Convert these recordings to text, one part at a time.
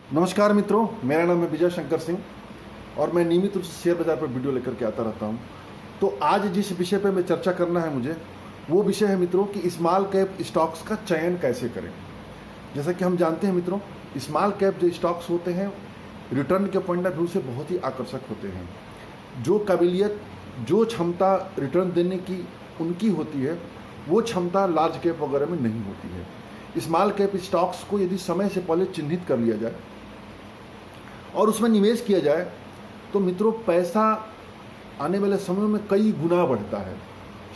नमस्कार मित्रों, मेरा नाम है विजय शंकर सिंह और मैं नियमित रूप से शेयर बाजार पर वीडियो लेकर के आता रहता हूं। तो आज जिस विषय पर मैं चर्चा करना है मुझे, वो विषय है मित्रों कि स्मॉल कैप स्टॉक्स का चयन कैसे करें। जैसा कि हम जानते हैं मित्रों, स्मॉल कैप जो स्टॉक्स होते हैं रिटर्न के पॉइंट ऑफ व्यू से बहुत ही आकर्षक होते हैं। जो काबिलियत, जो क्षमता रिटर्न देने की उनकी होती है, वो क्षमता लार्ज कैप वगैरह में नहीं होती है। स्मॉल कैप स्टॉक्स को यदि समय से पहले चिन्हित कर लिया जाए और उसमें निवेश किया जाए तो मित्रों पैसा आने वाले समय में कई गुना बढ़ता है।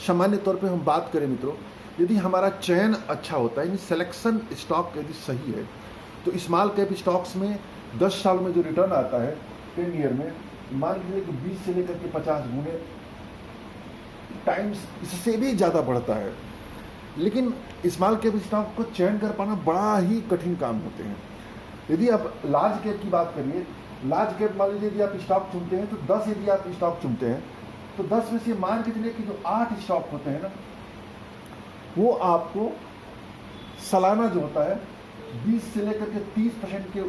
सामान्य तौर पे हम बात करें मित्रों, यदि हमारा चयन अच्छा होता है, यानी सिलेक्शन स्टॉक यदि सही है, तो स्मॉल कैप स्टॉक्स में 10 साल में जो रिटर्न आता है 10 ईयर में, मान लीजिए कि 20 से लेकर के 50 गुने टाइम्स इससे भी ज़्यादा बढ़ता है। लेकिन स्मॉल कैप स्टॉक को चयन कर पाना बड़ा ही कठिन काम होते हैं। यदि आप लार्ज कैप की बात करिए, लार्ज कैप मान लीजिए यदि आप स्टॉक चुनते हैं तो 10 यदि आप स्टॉक चुनते हैं तो 10 में से मान के चलिए कि जो 8 स्टॉक होते हैं ना, वो आपको सालाना जो होता है 20 से लेकर के 30% के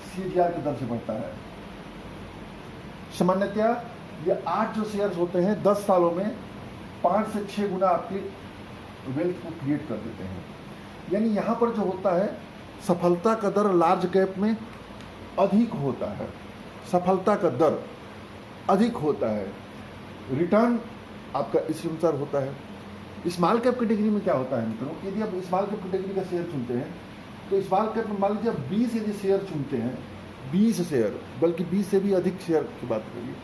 CAGR की दर से बढ़ता है। सामान्यतया ये 8 जो शेयर्स होते हैं 10 सालों में 5 से 6 गुना आपके वेल्थ को क्रिएट कर देते हैं। यानी यहाँ पर जो होता है सफलता का दर लार्ज कैप में अधिक होता है, सफलता का दर अधिक होता है, रिटर्न आपका इस अनुसार होता है। स्मॉल कैप कैटेगरी में क्या होता है मित्रों, यदि आप स्मॉल कैप कैटेगरी का शेयर चुनते हैं तो स्मॉल कैप में मान लीजिए आप 20 यदि शेयर चुनते हैं, 20 शेयर, बल्कि 20 से भी अधिक शेयर की बात करिए,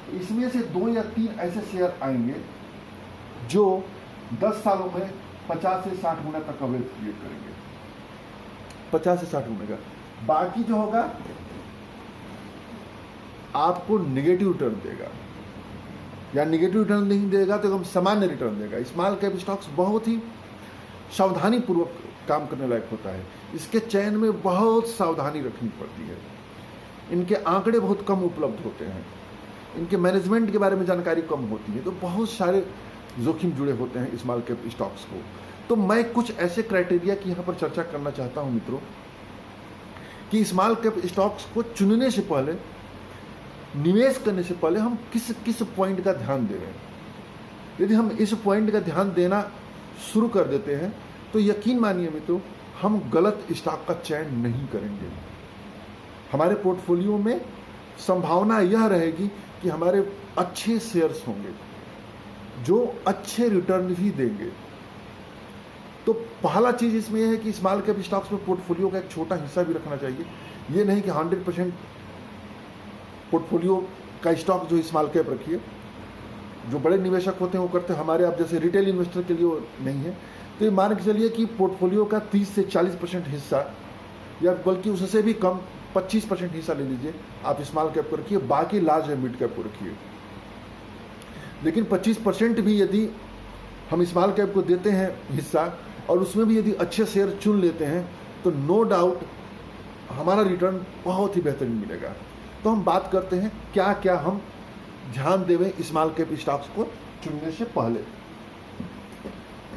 तो इसमें से 2 या 3 ऐसे शेयर आएंगे जो 10 सालों में 50 से 60 गुना तक का वेल्थ क्रिएट करेंगे, 50 से 60 गुना का। बाकी जो होगा आपको नेगेटिव रिटर्न देगा, या नेगेटिव रिटर्न नहीं देगा तो एकदम सामान्य रिटर्न देगा। स्मॉल कैप स्टॉक्स बहुत ही सावधानी पूर्वक काम करने लायक होता है। इसके चयन में बहुत सावधानी रखनी पड़ती है। इनके आंकड़े बहुत कम उपलब्ध होते हैं, इनके मैनेजमेंट के बारे में जानकारी कम होती है, तो बहुत सारे जोखिम जुड़े होते हैं स्मॉल कैप स्टॉक्स को। तो मैं कुछ ऐसे क्राइटेरिया की यहाँ पर चर्चा करना चाहता हूँ मित्रों कि स्मॉल कैप स्टॉक्स को चुनने से पहले, निवेश करने से पहले हम किस किस पॉइंट का ध्यान दे रहे हैं। यदि हम इस पॉइंट का ध्यान देना शुरू कर देते हैं तो यकीन मानिए मित्रों, हम गलत स्टॉक का चयन नहीं करेंगे। हमारे पोर्टफोलियो में संभावना यह रहेगी कि हमारे अच्छे शेयर्स होंगे जो अच्छे रिटर्न भी देंगे। तो पहला चीज इसमें यह है कि स्मॉल कैप स्टॉक्स में पोर्टफोलियो का एक छोटा हिस्सा भी रखना चाहिए। ये नहीं कि 100% पोर्टफोलियो का स्टॉक जो स्मॉल कैप रखिए। जो बड़े निवेशक होते हैं वो करते हैं, हमारे आप जैसे रिटेल इन्वेस्टर के लिए वो नहीं है। तो ये मान के चलिए कि पोर्टफोलियो का 30 से 40% हिस्सा, या बल्कि उससे भी कम 25% हिस्सा ले लीजिए, आप स्मॉल कैप को रखिए, बाकी लार्ज या मिड कैप को रखिए। लेकिन 25% भी यदि हम स्मॉल कैप को देते हैं हिस्सा और उसमें भी यदि अच्छे शेयर चुन लेते हैं तो नो डाउट हमारा रिटर्न बहुत ही बेहतरीन मिलेगा। तो हम बात करते हैं क्या क्या हम ध्यान देवें स्मॉल कैप स्टॉक्स को चुनने से पहले।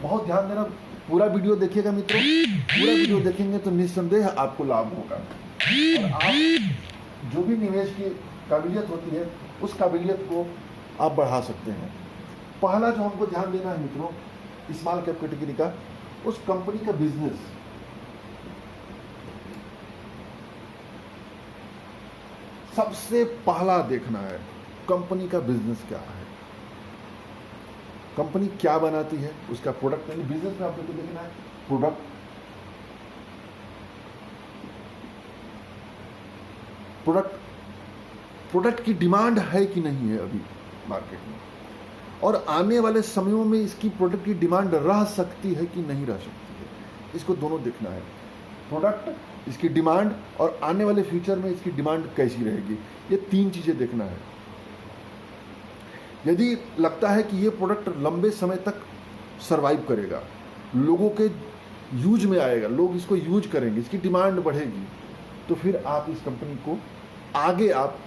बहुत ध्यान देना, पूरा वीडियो देखिएगा मित्रों। पूरा वीडियो देखेंगे तो निस्संदेह आपको लाभ होगा और आप जो भी निवेश की काबिलियत होती है उस काबिलियत को आप बढ़ा सकते हैं। पहला जो हमको ध्यान देना है मित्रों स्मॉल कैप कैटेगरी का, उस कंपनी का बिजनेस। सबसे पहला देखना है कंपनी का बिजनेस क्या है, कंपनी क्या बनाती है, उसका प्रोडक्ट। यानी बिजनेस में आपको तो देखना है प्रोडक्ट की डिमांड है कि नहीं है अभी मार्केट में, और आने वाले समयों में इसकी प्रोडक्ट की डिमांड रह सकती है कि नहीं रह सकती है। इसको दोनों देखना है, प्रोडक्ट, इसकी डिमांड, और आने वाले फ्यूचर में इसकी डिमांड कैसी रहेगी। ये 3 चीजें देखना है। यदि लगता है कि ये प्रोडक्ट लंबे समय तक सरवाइव करेगा, लोगों के यूज में आएगा, लोग इसको यूज करेंगे, इसकी डिमांड बढ़ेगी, तो फिर आप इस कंपनी को आगे आप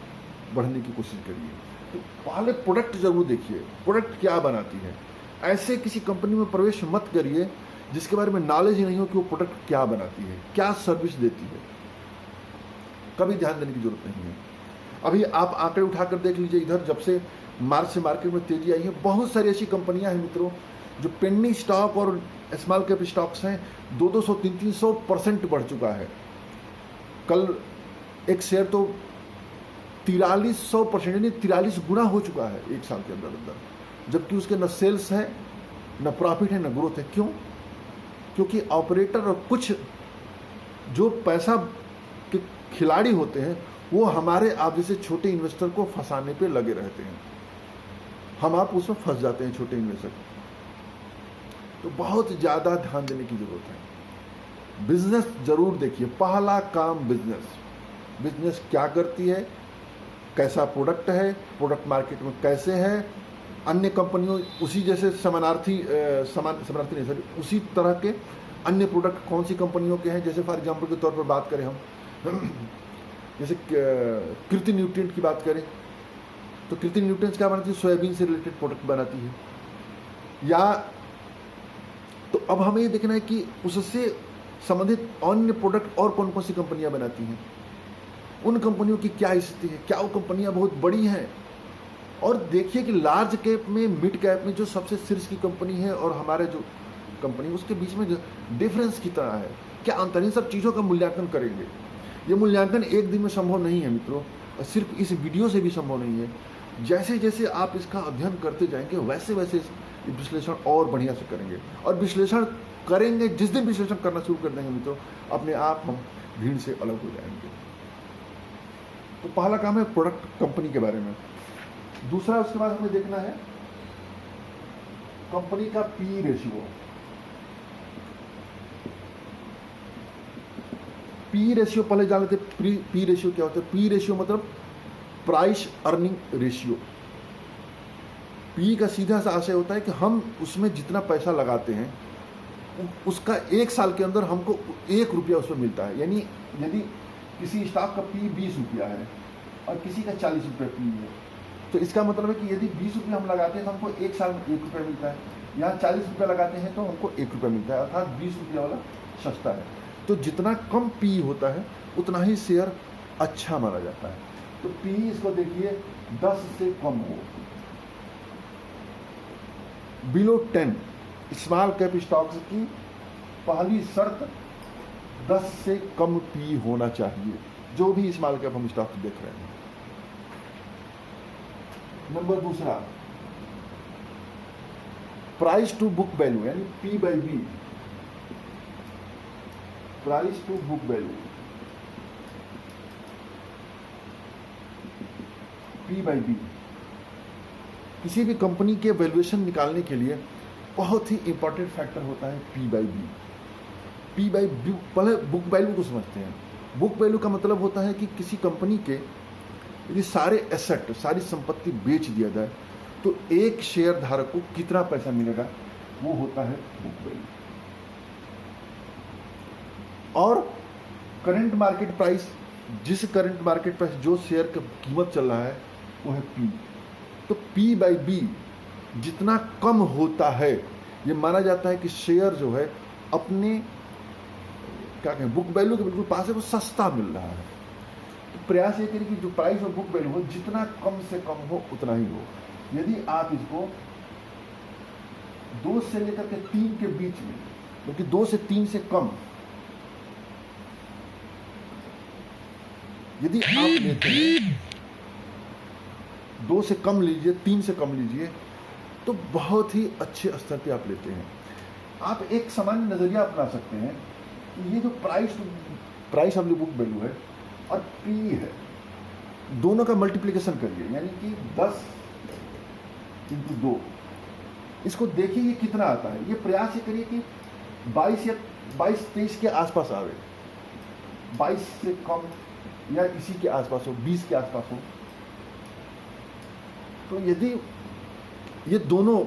बढ़ने की कोशिश करिए। तो पहले प्रोडक्ट जरूर देखिए, प्रोडक्ट क्या बनाती है। ऐसे किसी कंपनी में प्रवेश मत करिए जिसके बारे में नॉलेज ही नहीं हो कि वो प्रोडक्ट क्या बनाती है, क्या सर्विस देती है। कभी ध्यान देने की जरूरत नहीं है। अभी आप आंकड़े उठाकर देख लीजिए, इधर जब से मार्च से मार्केट में तेजी आई है, बहुत सारी ऐसी कंपनियां हैं मित्रों जो पेनी स्टॉक और स्मॉल कैप स्टॉक्स हैं 200, 300% बढ़ चुका है। कल एक शेयर तो 4300% यानी 43 गुना हो चुका है एक साल के अंदर, जबकि उसके न सेल्स है, न प्रॉफिट है, न ग्रोथ है। क्यों? क्योंकि ऑपरेटर और कुछ जो पैसा के खिलाड़ी होते हैं वो हमारे आप जैसे छोटे इन्वेस्टर को फंसाने पे लगे रहते हैं, हम आप उसमें फंस जाते हैं छोटे इन्वेस्टर। तो बहुत ज़्यादा ध्यान देने की जरूरत है। बिजनेस जरूर देखिए, पहला काम बिजनेस क्या करती है, कैसा प्रोडक्ट है, प्रोडक्ट मार्केट में कैसे है, अन्य कंपनियों उसी जैसे समानार्थी नहीं सर, उसी तरह के अन्य प्रोडक्ट कौन सी कंपनियों के हैं। जैसे फॉर एग्जांपल के तौर पर बात करें हम जैसे कृति न्यूट्रिएंट की बात करें तो कृति न्यूट्रिएंट्स क्या बनाती है, सोयाबीन से रिलेटेड प्रोडक्ट बनाती है। या तो अब हमें ये देखना है कि उससे संबंधित अन्य प्रोडक्ट और कौन कौन सी कंपनियां बनाती हैं, उन कंपनियों की क्या स्थिति है, क्या वो कंपनियां बहुत बड़ी हैं। और देखिए कि लार्ज कैप में, मिड कैप में जो सबसे शीर्ष की कंपनी है और हमारे जो कंपनी, उसके बीच में डिफरेंस कितना है, क्या अंतर है, इन सब चीज़ों का मूल्यांकन करेंगे। ये मूल्यांकन एक दिन में संभव नहीं है मित्रों, और सिर्फ इस वीडियो से भी संभव नहीं है। जैसे जैसे आप इसका अध्ययन करते जाएंगे वैसे वैसे विश्लेषण और बढ़िया से करेंगे, और विश्लेषण करेंगे, जिस दिन विश्लेषण करना शुरू कर देंगे मित्रों, अपने आप हम भीड़ से अलग हो जाएंगे। तो पहला काम है प्रोडक्ट कंपनी के बारे में। दूसरा, उसके बाद हमें देखना है कंपनी का पी रेशियो। पी रेशियो पहले जान लेते, पी रेशियो क्या होता है। पी रेशियो मतलब प्राइस अर्निंग रेशियो। पी का सीधा सा आशय होता है कि हम उसमें जितना पैसा लगाते हैं उसका एक साल के अंदर हमको 1 रुपया उसमें मिलता है। यानी यदि किसी स्टॉक का पी 20 रुपया है और किसी का 40 रुपये पी है, तो इसका मतलब है कि यदि 20 रुपये हम लगाते हैं तो हमको एक साल में 1 रुपया मिलता है। यहाँ 40 रुपये लगाते हैं तो हमको 1 रुपया मिलता है, अर्थात 20 रुपया वाला सस्ता है। तो जितना कम पी होता है उतना ही शेयर अच्छा माना जाता है। तो पी इसको देखिए 10 से कम हो, बिलो 10 स्मॉल कैप स्टॉक्स की पहली शर्त 10 से कम पी होना चाहिए, जो भी स्मॉल कैप हम स्टॉक्स देख रहे हैं। नंबर दूसरा, प्राइस टू बुक वैल्यू यानी P by B. Price to book value, P by B, किसी भी कंपनी के वैल्यूएशन निकालने के लिए बहुत ही इंपॉर्टेंट फैक्टर होता है P by B. P by B, पहले बुक वैल्यू को समझते हैं। बुक वैल्यू का मतलब होता है कि किसी कंपनी के यदि सारे एसेट, सारी संपत्ति बेच दिया जाए तो एक शेयर धारक को कितना पैसा मिलेगा, वो होता है बुक वैल्यू। और करंट मार्केट प्राइस, जिस करंट मार्केट प्राइस जो शेयर की कीमत चल रहा है वो है पी। तो पी बाई बी जितना कम होता है ये माना जाता है कि शेयर जो है अपने क्या कहें बुक वैल्यू के बिल्कुल पास है, वो सस्ता मिल रहा है। तो प्रयास ये करें कि जो प्राइस और बुक वैल्यू हो जितना कम से कम हो उतना ही हो। यदि आप इसको 2 से लेकर के 3 के बीच में, क्योंकि 2 से 3 से कम यदि आप लेते हैं, 2 से कम लीजिए, 3 से कम लीजिए, तो बहुत ही अच्छे स्तर पे आप लेते हैं। आप एक सामान्य नजरिया अपना सकते हैं कि ये जो price of the book value है और पी है, दोनों का मल्टीप्लिकेशन करिए, यानी कि 10 × 2, इसको देखिए ये कितना आता है। ये प्रयास ये करिए कि 22 या 22-23 के आसपास आवे, 22 से कम या इसी के आसपास हो, 20 के आसपास हो। तो यदि ये दोनों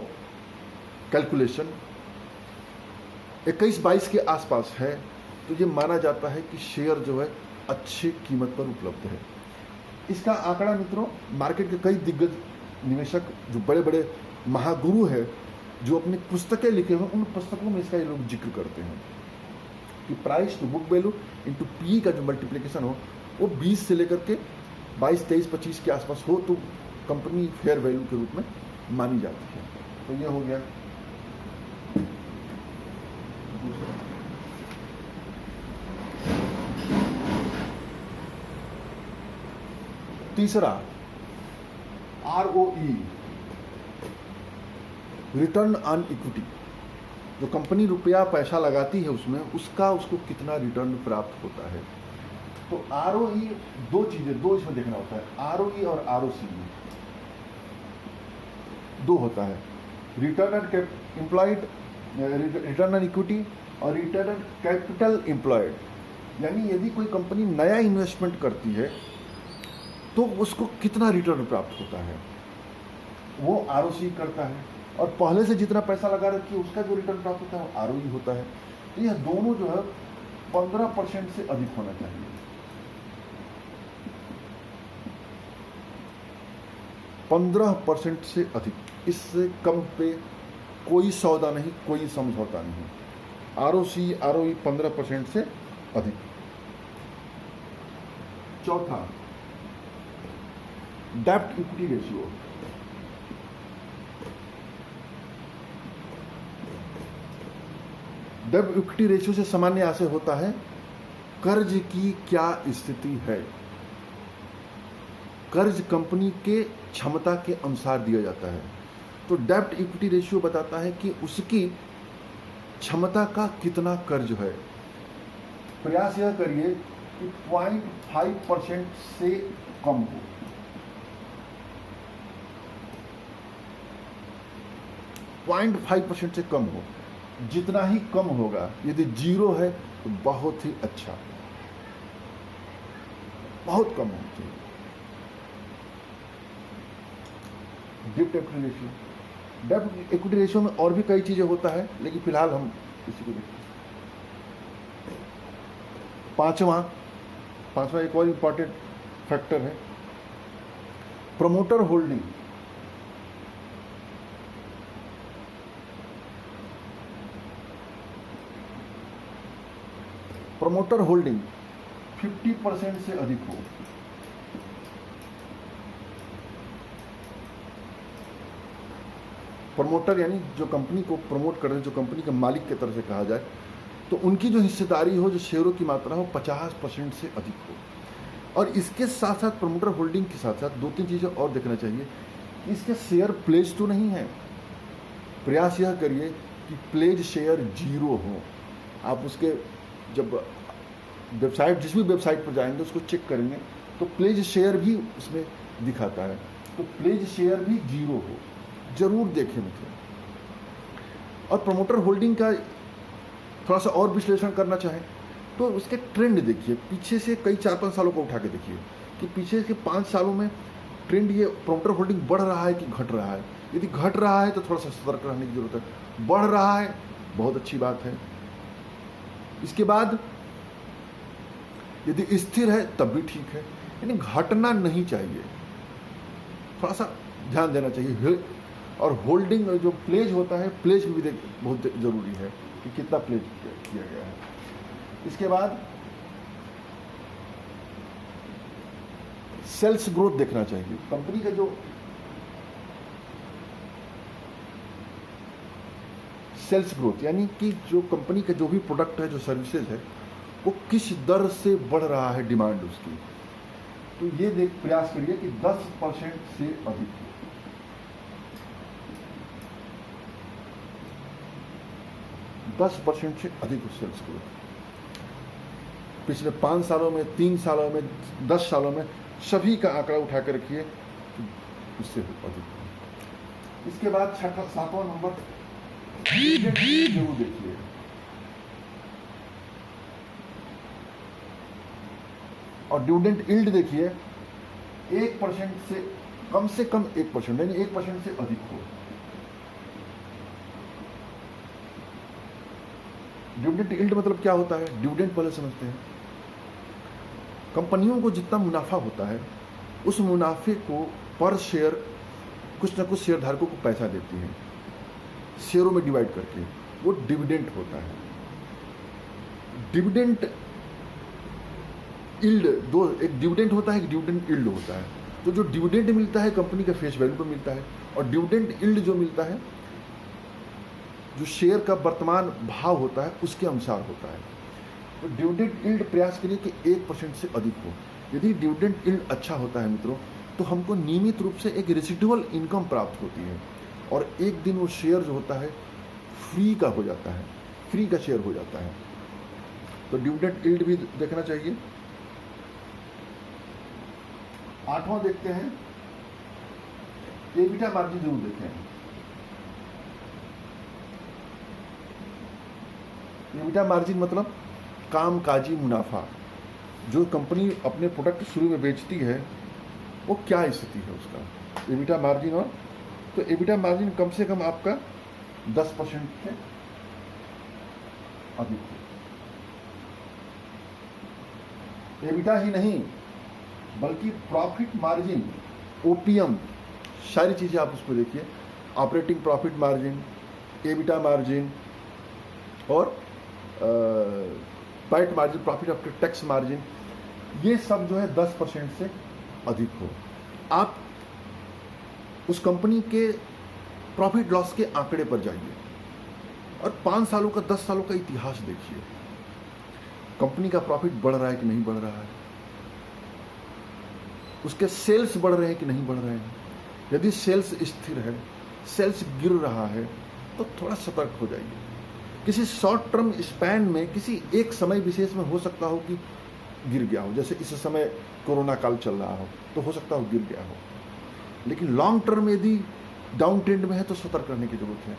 कैलकुलेशन 21-22 के आसपास है तो ये माना जाता है कि शेयर जो है अच्छी कीमत पर उपलब्ध है। इसका आंकड़ा मित्रों मार्केट के कई दिग्गज निवेशक जो बड़े बड़े महागुरु है जो अपनी पुस्तकें लिखे हुए, उन पुस्तकों में इसका ये लोग जिक्र करते हैं कि price to book value into P का जो मल्टीप्लिकेशन हो वो 20 से लेकर के 22, 23, 25 के आसपास हो तो कंपनी फेयर वैल्यू के रूप में मानी जाती है। तो ये हो गया। तीसरा ROE, रिटर्न ऑन इक्विटी। जो कंपनी रुपया पैसा लगाती है उसमें उसको कितना रिटर्न प्राप्त होता है। तो ROE दो चीजें, दो इसमें देखना होता है, ROE और ROCE दो होता है। Return on employed, return on equity और रिटर्न ऑन कैपिटल एम्प्लॉयड। यानी यदि कोई कंपनी नया इन्वेस्टमेंट करती है तो उसको कितना रिटर्न प्राप्त होता है, वो ROCE करता है। और पहले से जितना पैसा लगा रखी है उसका जो रिटर्न प्राप्त होता है वो ROE होता है। तो यह दोनों जो है 15% से अधिक होना चाहिए। %15 से अधिक, इससे कम पे कोई सौदा नहीं, कोई समझौता नहीं। ROCE ROE 15% से अधिक। चौथा, डेब्ट इक्विटी रेशियो। डेब्ट इक्विटी रेशियो से सामान्य आशय होता है कर्ज की क्या स्थिति है। कर्ज कंपनी के क्षमता के अनुसार दिया जाता है। तो डेब्ट इक्विटी रेशियो बताता है कि उसकी क्षमता का कितना कर्ज है। प्रयास यह करिए कि 0.5% से कम हो। 0.5% से कम हो। जितना ही कम होगा, यदि 0 है तो बहुत ही अच्छा, बहुत कम होना चाहिए। डेब्ट इक्विटी रेशियो, डेब्ट इक्विटी रेशियो में और भी कई चीजें होता है, लेकिन फिलहाल हम इसी को देखते हैं। पांचवा एक और इंपॉर्टेंट फैक्टर है प्रमोटर होल्डिंग। प्रमोटर होल्डिंग 50% से अधिक हो। प्रमोटर यानी जो कंपनी को प्रमोट कर रहे हैं, जो कंपनी के मालिक की तरह से कहा जाए, तो उनकी जो हिस्सेदारी हो, जो शेयरों की मात्रा हो, 50% से अधिक हो। और इसके साथ साथ प्रमोटर होल्डिंग के साथ साथ दो तीन चीज़ें और देखना चाहिए। इसके शेयर प्लेज तो नहीं है। प्रयास यह करिए कि प्लेज शेयर 0 हो। आप उसके जब वेबसाइट, जिस भी वेबसाइट पर जाएंगे उसको चेक करेंगे तो प्लेज शेयर भी उसमें दिखाता है। तो प्लेज शेयर भी 0 हो, जरूर देखें मुझे। और प्रमोटर होल्डिंग का थोड़ा सा और विश्लेषण करना चाहें तो उसके ट्रेंड देखिए, पीछे से कई 4-5 सालों को उठा के देखिए कि पीछे के 5 सालों में ट्रेंड ये प्रमोटर होल्डिंग बढ़ रहा है कि घट रहा है। यदि घट रहा है तो थोड़ा सा सतर्क रहने की जरूरत है, बढ़ रहा है बहुत अच्छी बात है। इसके बाद यदि स्थिर है तब भी ठीक है, यानी घटना नहीं चाहिए, थोड़ा सा ध्यान देना चाहिए। और होल्डिंग जो प्लेज होता है, प्लेज भी बहुत जरूरी है कि कितना प्लेज किया गया है। इसके बाद सेल्स ग्रोथ देखना चाहिए। कंपनी का जो सेल्स ग्रोथ यानी कि जो कंपनी का जो भी प्रोडक्ट है, जो सर्विसेज है, वो किस दर से बढ़ रहा है डिमांड उसकी। तो ये देख प्रयास करिए कि 10% से अधिक हो। 10% से अधिक हो सेल्स ग्रोथ। पिछले 5 सालों में, 3 सालों में, 10 सालों में सभी का आंकड़ा उठा कर रखिए, उससे अधिक। इसके बाद 7वां नंबर देखिए। और डिविडेंड यील्ड देखिए 1% से कम 1%, यानी 1% से अधिक हो। डिविडेंड यील्ड मतलब क्या होता है? डिविडेंड पहले समझते हैं। कंपनियों को जितना मुनाफा होता है उस मुनाफे को पर शेयर कुछ ना कुछ शेयरधारकों को पैसा देती है, शेयरों में डिवाइड करके, वो डिविडेंड होता है। डिविडेंड यील्ड, दो, एक डिविडेंड होता है, एक डिविडेंड यील्ड होता है। तो जो डिविडेंड मिलता है कंपनी का फेस वैल्यू पर मिलता है, और डिविडेंड यील्ड जो मिलता है जो शेयर का वर्तमान भाव होता है उसके अनुसार होता है। तो डिविडेंड यील्ड प्रयास करिए कि 1% से अधिक हो। यदि डिविडेंड यील्ड अच्छा होता है मित्रों, तो हमको नियमित रूप से एक रेसिडुअल इनकम प्राप्त होती है, और एक दिन वो शेयर जो होता है फ्री का हो जाता है, फ्री का शेयर हो जाता है। तो डिविडेंड यील्ड भी देखना चाहिए। 8वां देखते हैं, एबिटा मार्जिन जरूर देखें। एबिटा मार्जिन मतलब कामकाजी मुनाफा। जो कंपनी अपने प्रोडक्ट शुरू में बेचती है वो क्या स्थिति है उसका, एबिटा मार्जिन। और तो एबिटा मार्जिन कम से कम आपका 10% से अधिक है। एबिटा ही नहीं बल्कि प्रॉफिट मार्जिन, ओपीएम, सारी चीजें आप उसको देखिए। Operating profit margin, EBITDA margin और PAT margin, profit after tax margin, ये सब जो है 10% से अधिक हो। आप उस कंपनी के प्रॉफिट लॉस के आंकड़े पर जाइए और 5 सालों का, 10 सालों का इतिहास देखिए। कंपनी का प्रॉफिट बढ़ रहा है कि नहीं बढ़ रहा है, उसके सेल्स बढ़ रहे हैं कि नहीं बढ़ रहे हैं। यदि सेल्स स्थिर है, सेल्स गिर रहा है, तो थोड़ा सतर्क हो जाइए। किसी शॉर्ट टर्म स्पैन में, किसी एक समय विशेष में हो सकता हो कि गिर गया हो, जैसे इस समय कोरोना काल चल रहा हो तो हो सकता हो गिर गया हो, लेकिन लॉन्ग टर्म यदि डाउन ट्रेंड में है तो सतर्क रहने की जरूरत है।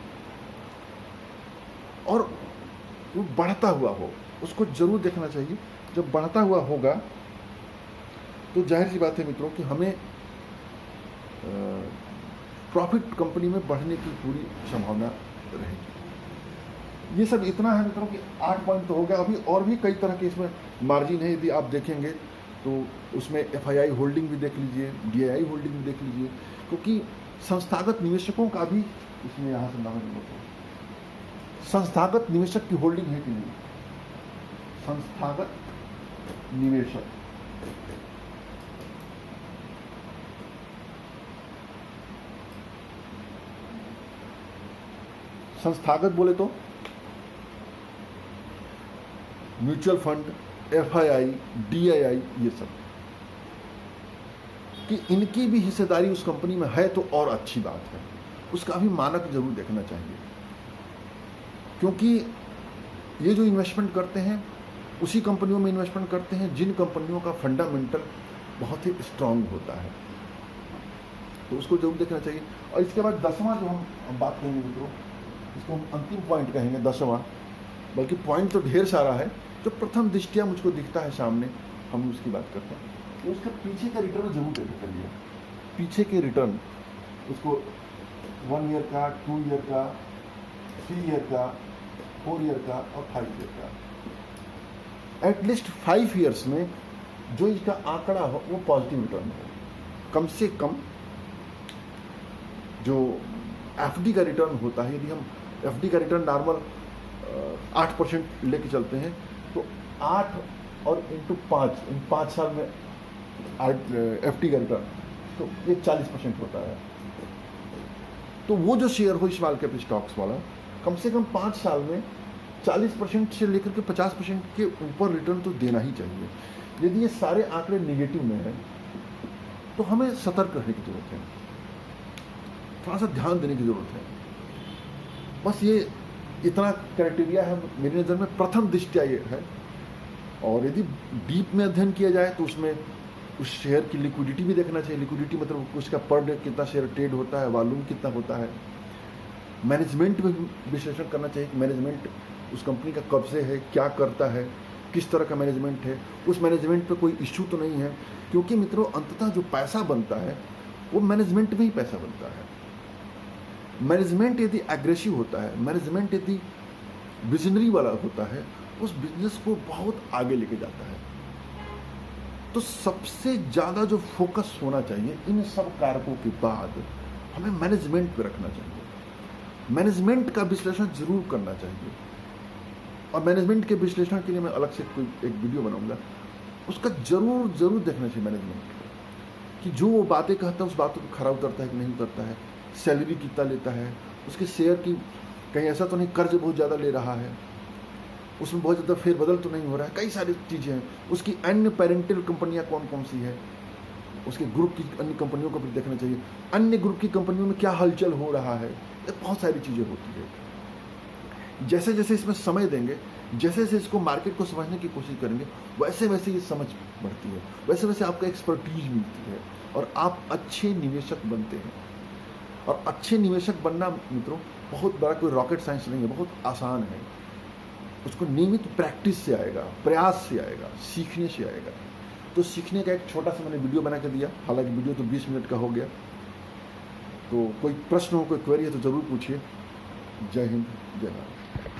और वो बढ़ता हुआ हो, उसको जरूर देखना चाहिए। जब बढ़ता हुआ होगा तो जाहिर सी बात है मित्रों कि हमें प्रॉफिट कंपनी में बढ़ने की पूरी संभावना रहेगी। ये सब इतना है मित्रों कि 8 पॉइंट तो हो गया। अभी और भी कई तरह के इसमें मार्जिन है, यदि आप देखेंगे तो उसमें एफआईआई होल्डिंग भी देख लीजिए, डीआईआई होल्डिंग भी देख लीजिए, क्योंकि संस्थागत निवेशकों का भी इसमें यहाँ से नाम होता है। संस्थागत निवेशक की होल्डिंग है कि नहीं, संस्थागत निवेशक, संस्थागत बोले तो म्यूचुअल फंड, एफआईआई, डीआईआई, ये सब, कि इनकी भी हिस्सेदारी उस कंपनी में है तो और अच्छी बात है। उसका भी मानक जरूर देखना चाहिए, क्योंकि ये जो इन्वेस्टमेंट करते हैं उसी कंपनियों में इन्वेस्टमेंट करते हैं जिन कंपनियों का फंडामेंटल बहुत ही स्ट्रांग होता है, तो उसको जरूर देखना चाहिए। और इसके बाद 10वां जो हम बात करेंगे मित्रों, इसको हम अंतिम पॉइंट कहेंगे 10वां, बल्कि पॉइंट तो ढेर सारा है। जो प्रथम दृष्टिया मुझको दिखता है सामने, हम उसकी बात करते हैं। तो उसका पीछे का रिटर्न जरूर देखा करिए। पीछे के रिटर्न, उसको 1 ईयर का, 2 ईयर का, 3 ईयर का, 4 ईयर का और 5 ईयर का। एटलीस्ट 5 ईयर्स में जो इसका आंकड़ा हो वो पॉजिटिव रिटर्न हो। कम से कम जो एफडी का रिटर्न होता है, यदि हम एफडी का रिटर्न नॉर्मल 8% लेके चलते हैं तो 8 और इंटू 5, इन 5 साल में एफडी का रिटर्न तो ये 40% होता है। तो वो जो शेयर हो स्मॉल कैप स्टॉक्स वाला, कम से कम 5 साल में 40% से लेकर के 50% के ऊपर रिटर्न तो देना ही चाहिए। यदि ये सारे आंकड़े निगेटिव में हैं तो हमें सतर्क रहने की जरूरत है, थोड़ा सा ध्यान देने की जरूरत है। बस ये इतना क्राइटेरिया है मेरी नज़र में, प्रथम दृष्टिया ये है। और यदि डीप में अध्ययन किया जाए तो उसमें उस शेयर की लिक्विडिटी भी देखना चाहिए। लिक्विडिटी मतलब उसका पर डे कितना शेयर ट्रेड होता है, वॉल्यूम कितना होता है। मैनेजमेंट भी विश्लेषण करना चाहिए कि मैनेजमेंट उस कंपनी का कब से है, क्या करता है, किस तरह का मैनेजमेंट है, उस मैनेजमेंट पे कोई इश्यू तो नहीं है। क्योंकि मित्रों अंततः जो पैसा बनता है वो मैनेजमेंट में ही पैसा बनता है। मैनेजमेंट यदि एग्रेसिव होता है, मैनेजमेंट यदि विजनरी वाला होता है, उस बिजनेस को बहुत आगे लेके जाता है। तो सबसे ज़्यादा जो फोकस होना चाहिए इन सब कारकों के बाद हमें मैनेजमेंट पे रखना चाहिए। मैनेजमेंट का विश्लेषण जरूर करना चाहिए, और मैनेजमेंट के विश्लेषण के लिए मैं अलग से कोई एक वीडियो बनाऊंगा। उसका जरूर जरूर देखना चाहिए मैनेजमेंट कि जो वो बातें कहता है उस बातों को खरा उतरता है कि नहीं उतरता है, सैलरी कितना लेता है, उसके शेयर की कहीं ऐसा तो नहीं कर्ज बहुत ज़्यादा ले रहा है, उसमें बहुत ज़्यादा फेरबदल तो नहीं हो रहा है, कई सारी चीज़ें हैं। उसकी अन्य पेरेंटल कंपनियां कौन कौन सी है, उसके ग्रुप की अन्य कंपनियों को भी देखना चाहिए, अन्य ग्रुप की कंपनियों में क्या हलचल हो रहा है, ये बहुत सारी चीज़ें होती है। जैसे जैसे इसमें समय देंगे, जैसे जैसे इसको मार्केट को समझने की कोशिश करेंगे, वैसे वैसे ये समझ बढ़ती है, वैसे वैसे आपको एक्सपर्टीज मिलती है और आप अच्छे निवेशक बनते हैं। और अच्छे निवेशक बनना मित्रों बहुत बड़ा कोई रॉकेट साइंस नहीं है, बहुत आसान है। उसको नियमित प्रैक्टिस से आएगा, प्रयास से आएगा, सीखने से आएगा। तो सीखने का एक छोटा सा मैंने वीडियो बना के दिया, हालांकि वीडियो तो 20 मिनट का हो गया। तो कोई प्रश्न हो, कोई क्वेरी है तो ज़रूर पूछिए। जय हिंद, जय भारत।